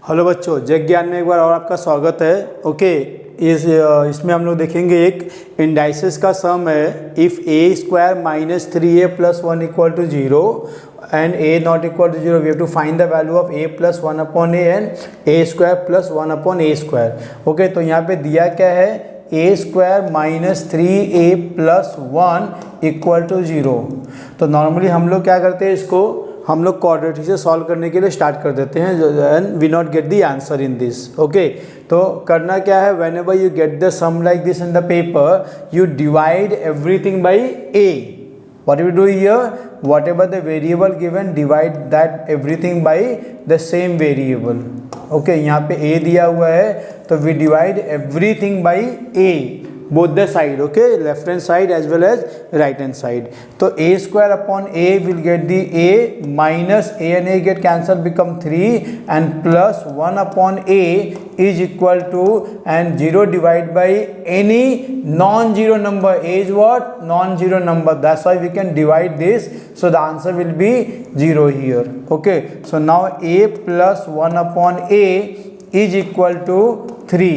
Hello बच्चों, जग ज्ञान में एक बार और आपका स्वागत है। ओके, इसमें हम लोग देखेंगे एक इंडाइसिस का सम है। If a square minus 3a plus 1 equal to 0 and a not equal to 0, we have to find the value of a plus 1 upon a and a square plus 1 upon a square. Okay, तो यहाँ पे दिया क्या है, a square minus 3a plus 1 equal to 0। तो normally हम लोग क्या करते हैं, इसको हम लोग क्वाड्रेटिक से सॉल्व करने के लिए स्टार्ट कर देते हैं and we not get the answer in this. Okay, तो करना क्या है, whenever you get the sum like this in the paper, you divide everything by a. What you do here, whatever the variable given, divide that everything by the same variable. Okay, यहाँ पे a दिया हुआ है तो we divide everything by a, both the side, okay, left hand side as well as right hand side. So a square upon a will get the a minus a and a get cancelled, become 3, and plus 1 upon a is equal to, and 0 divided by any non-zero number. A is what? Non-zero number. That's why we can divide this. So the answer will be 0 here. Okay, so now a plus 1 upon a is equal to 3.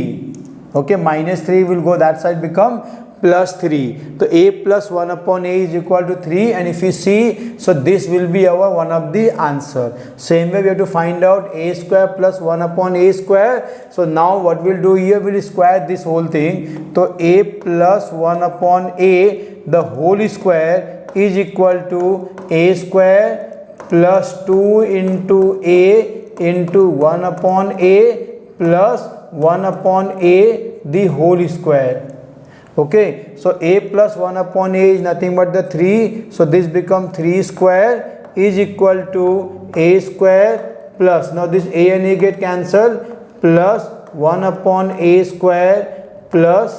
Okay, minus 3 will go that side, become plus 3. So a plus 1 upon a is equal to 3, and if you see, so this will be our one of the answer. Same way we have to find out a square plus 1 upon a square. So now what we'll do here, we'll square this whole thing. So a plus 1 upon a the whole square is equal to a square plus 2 into a into 1 upon a plus 1 upon a the whole square. Okay, so a plus 1 upon a is nothing but the 3, so this become 3 square is equal to a square plus, now this a and a get cancelled, plus 1 upon a square plus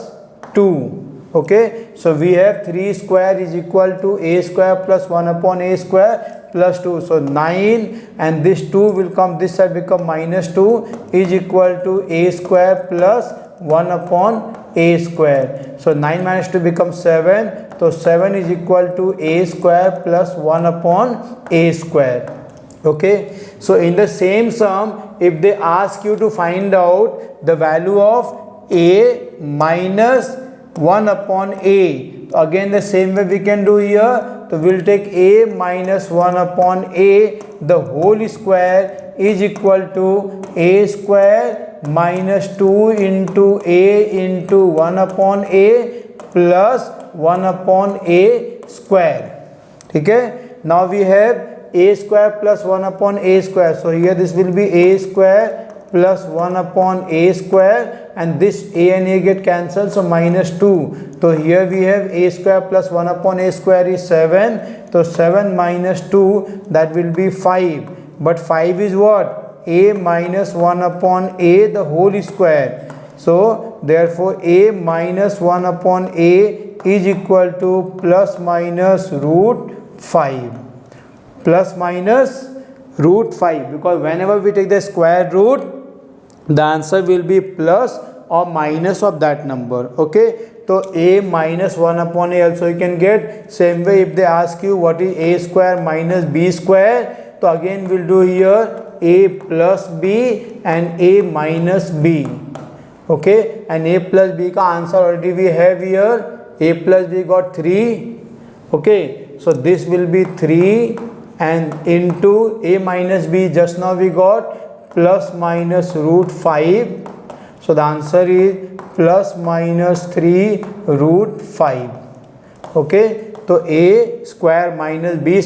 2. Okay, so we have 3 square is equal to a square plus 1 upon a square plus 2, so 9, and this 2 will come this side, become minus 2 is equal to a square plus 1 upon a square. So 9 minus 2 becomes 7, so 7 is equal to a square plus 1 upon a square. Okay, so in the same sum, if they ask you to find out the value of a minus 1 upon a, again the same way we can do here. So we'll take a minus 1 upon a the whole square is equal to a square minus 2 into a into 1 upon a plus 1 upon a square. ठीक है, now we have a square plus 1 upon a square, so here this will be a square plus 1 upon a square, and this a and a get cancelled, so minus 2. So here we have a square plus 1 upon a square is 7, so 7 minus 2 that will be 5, but 5 is what? A minus 1 upon a the whole square. So therefore a minus 1 upon a is equal to plus minus root 5, plus minus root 5, because whenever we take the square root, the answer will be plus or minus of that number. Okay, so a minus 1 upon a also you can get. Same way if they ask you what is a square minus b square, so again we'll do here a plus b and a minus b. Okay, and a plus b ka answer already we have here. A plus b got 3. Okay, so this will be 3, and into a minus b just now we got plus minus root 5. So the answer is plus minus 3 root 5. Okay, so a square minus b